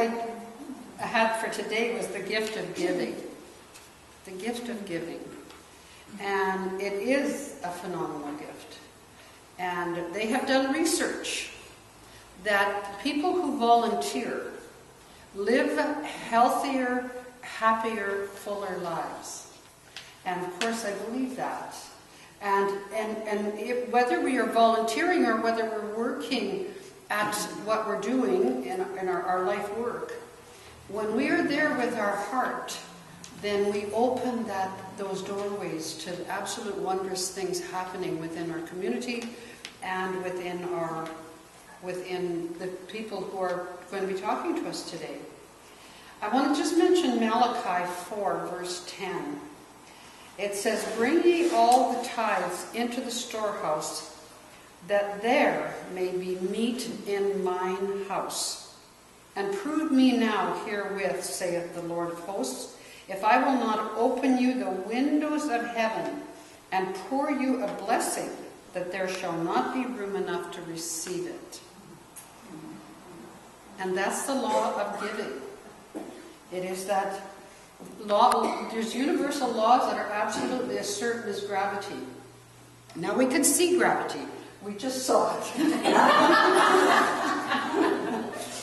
I had for today was the gift of giving. The gift of giving. And it is a phenomenal gift. And they have done research that people who volunteer live healthier, happier, fuller lives. And of course I believe that. And whether we are volunteering or whether we're working at what we're doing in our life work, when we are there with our heart, then we open those doorways to absolute wondrous things happening within our community and within the people who are going to be talking to us today. I want to just mention Malachi 4, verse 10. It says, "Bring ye all the tithes into the storehouse, that there may be meat in mine house. And prove me now herewith, saith the Lord of hosts, if I will not open you the windows of heaven and pour you a blessing, that there shall not be room enough to receive it." And that's the law of giving. It is that law. There's universal laws that are absolutely as certain as gravity. Now we can see gravity. We just saw it.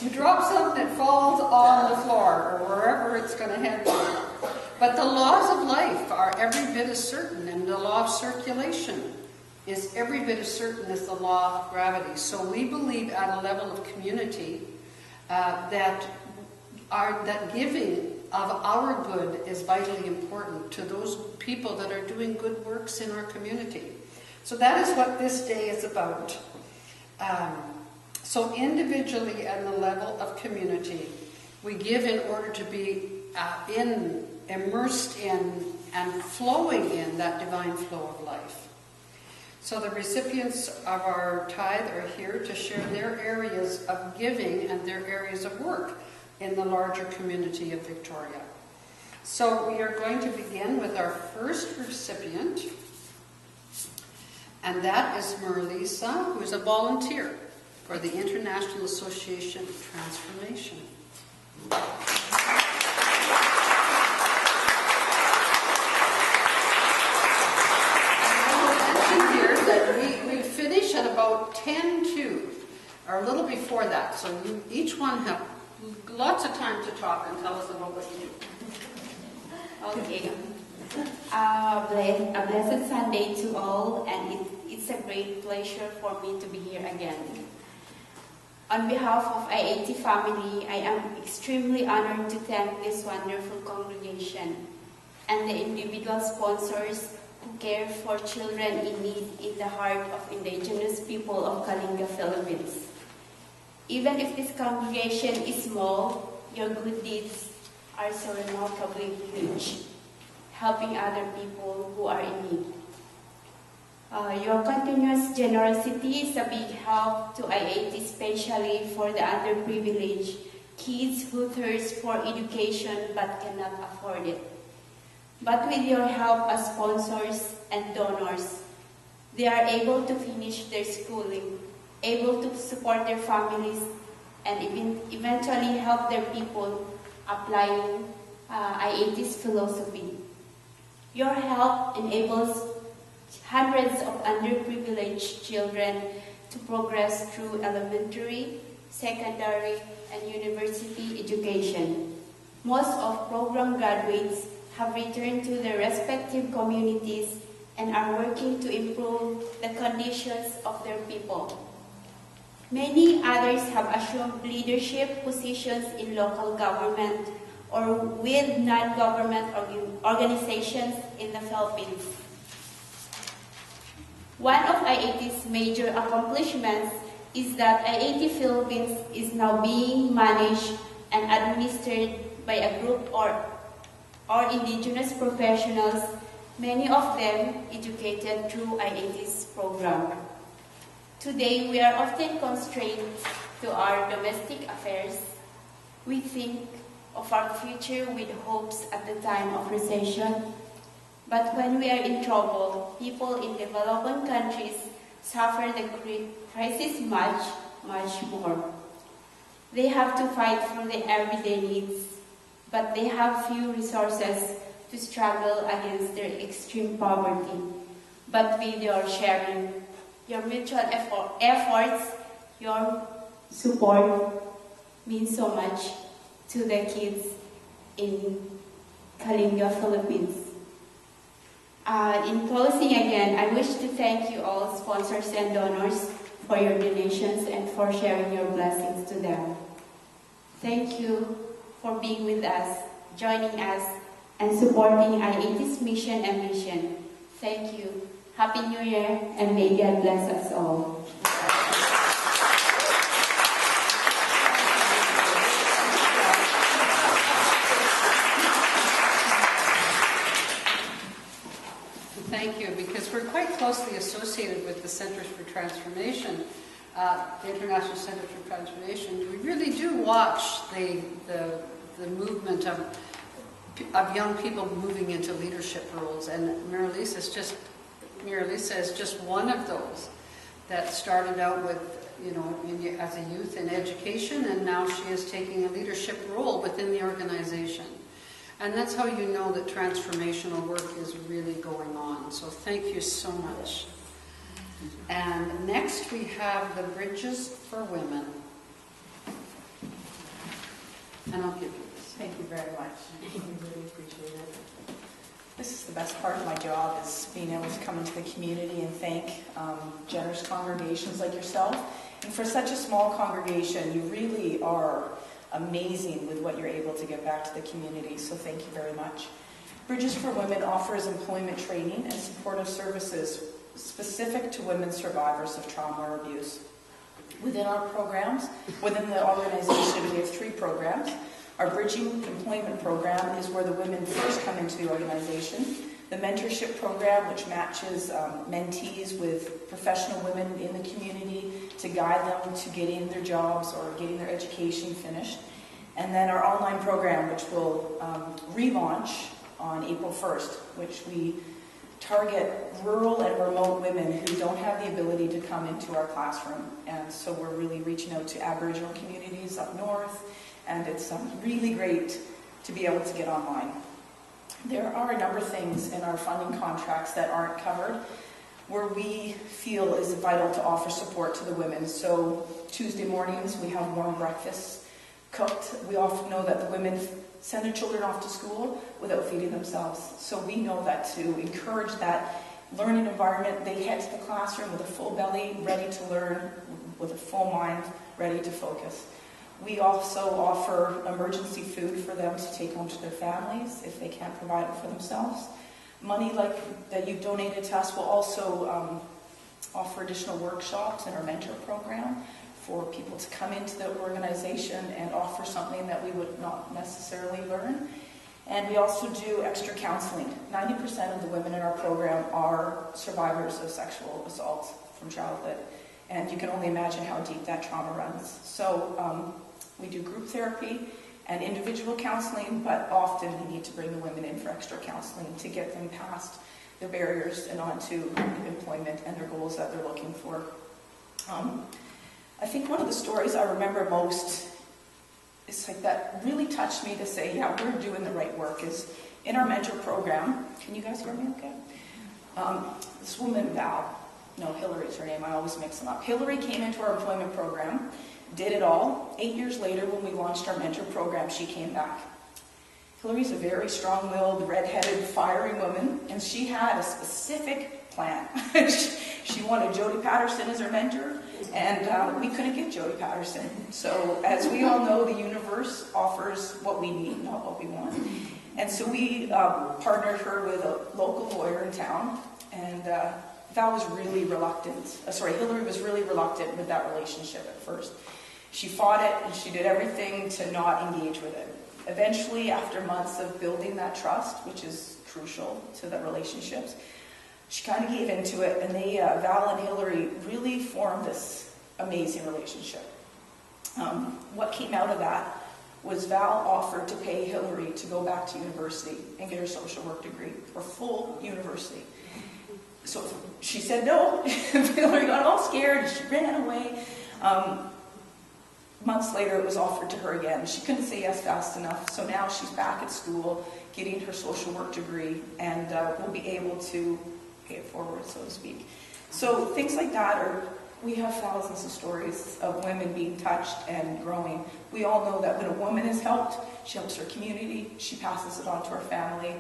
You drop something, it falls on the floor or wherever it's going to head to. But the laws of life are every bit as certain, and the law of circulation is every bit as certain as the law of gravity. So we believe at a level of community that giving of our good is vitally important to those people that are doing good works in our community. So that is what this day is about. So individually at the level of community, we give in order to be immersed in and flowing in that divine flow of life. So the recipients of our tithe are here to share their areas of giving and their areas of work in the larger community of Victoria. So we are going to begin with our first recipient, and that is Merlisa, who is a volunteer for the International Association of Transformation. We finish at about 10:02, or a little before that. So you each one have lots of time to talk and tell us about what you do. Okay. A blessed Sunday to all, and it's a great pleasure for me to be here again. On behalf of IAT family, I am extremely honored to thank this wonderful congregation and the individual sponsors who care for children in need in the heart of indigenous people of Kalinga, Philippines. Even if this congregation is small, your good deeds are so remarkably huge, helping other people who are in need. Your continuous generosity is a big help to IAT, especially for the underprivileged kids who thirst for education but cannot afford it. But with your help as sponsors and donors, they are able to finish their schooling, able to support their families, and eventually help their people applying IAT's philosophy. Your help enables hundreds of underprivileged children to progress through elementary, secondary, and university education. Most of program graduates have returned to their respective communities and are working to improve the conditions of their people. Many others have assumed leadership positions in local government or with non-government organizations in the Philippines. One of IAT's major accomplishments is that IAT Philippines is now being managed and administered by a group or indigenous professionals, many of them educated through IAT's program. Today, we are often constrained to our domestic affairs. We think of our future with hopes at the time of recession. But when we are in trouble, people in developing countries suffer the crisis much, much more. They have to fight for their everyday needs, but they have few resources to struggle against their extreme poverty. But with your sharing, your mutual efforts, your support means so much to the kids in Kalinga, Philippines. In closing again, I wish to thank you all sponsors and donors for your donations and for sharing your blessings to them. Thank you for being with us, joining us, and supporting I-80's mission and mission. Thank you. Happy New Year, and may God bless us all. Thank you, because we're quite closely associated with the Centers for Transformation, the International Centers for Transformation. We really do watch the movement of young people moving into leadership roles, and Marilisa is just one of those that started out with, as a youth in education, and now she is taking a leadership role within the organization. And that's how you know that transformational work is really going on. So thank you so much. And next we have the Bridges for Women. And I'll give you this. Thank you very much. I really appreciate it. This is the best part of my job, is being able to come into the community and thank generous congregations like yourself. And for such a small congregation, you really are amazing with what you're able to give back to the community, so thank you very much. Bridges for Women offers employment training and supportive services specific to women survivors of trauma or abuse. Within our programs, within the organization, we have 3 programs. Our Bridging Employment Program is where the women first come into the organization. The Mentorship Program, which matches mentees with professional women in the community to guide them to getting their jobs or getting their education finished. And then our online program, which will relaunch on April 1st, which we target rural and remote women who don't have the ability to come into our classroom. And so we're really reaching out to Aboriginal communities up north, and it's really great to be able to get online. There are a number of things in our funding contracts that aren't covered where we feel is vital to offer support to the women. So Tuesday mornings we have warm breakfasts cooked. We often know that the women send their children off to school without feeding themselves. So we know that to encourage that learning environment, they head to the classroom with a full belly, ready to learn, with a full mind, ready to focus. We also offer emergency food for them to take home to their families if they can't provide it for themselves. Money like that you've donated to us will also offer additional workshops in our mentor program for people to come into the organization and offer something that we would not necessarily learn. And we also do extra counseling. 90% of the women in our program are survivors of sexual assault from childhood. And you can only imagine how deep that trauma runs. So we do group therapy and individual counseling, but often we need to bring the women in for extra counseling to get them past their barriers and onto employment and their goals that they're looking for. I think one of the stories I remember most is like that really touched me to say, yeah, we're doing the right work, is in our mentor program. Can you guys hear me okay? This woman, Val, no, Hillary's her name, I always mix them up. Hillary came into our employment program, did it all. 8 years later, when we launched our mentor program, she came back. Hillary's a very strong-willed, red-headed, fiery woman, and she had a specific plan. She wanted Jody Patterson as her mentor, and we couldn't get Jody Patterson. So, as we all know, the universe offers what we need, not what we want. And so we partnered her with a local lawyer in town, and Val was really reluctant. Hillary was really reluctant with that relationship at first. She fought it, and she did everything to not engage with it. Eventually, after months of building that trust, which is crucial to the relationships, she kind of gave into it, and they, Val and Hillary, really formed this amazing relationship. What came out of that was Val offered to pay Hillary to go back to university and get her social work degree, or full university. So she said no. Hillary got all scared, and she ran away. months later, it was offered to her again. She couldn't say yes fast enough, so now she's back at school getting her social work degree, and will be able to pay it forward, so to speak. So things like that we have thousands of stories of women being touched and growing. We all know that when a woman is helped, she helps her community, she passes it on to her family,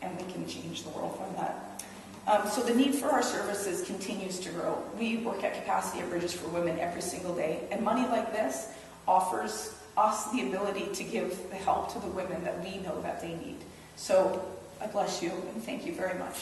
and we can change the world from that. So the need for our services continues to grow. We work at Capacity at Bridges for Women every single day, and money like this offers us the ability to give the help to the women that we know that they need. So I bless you and thank you very much.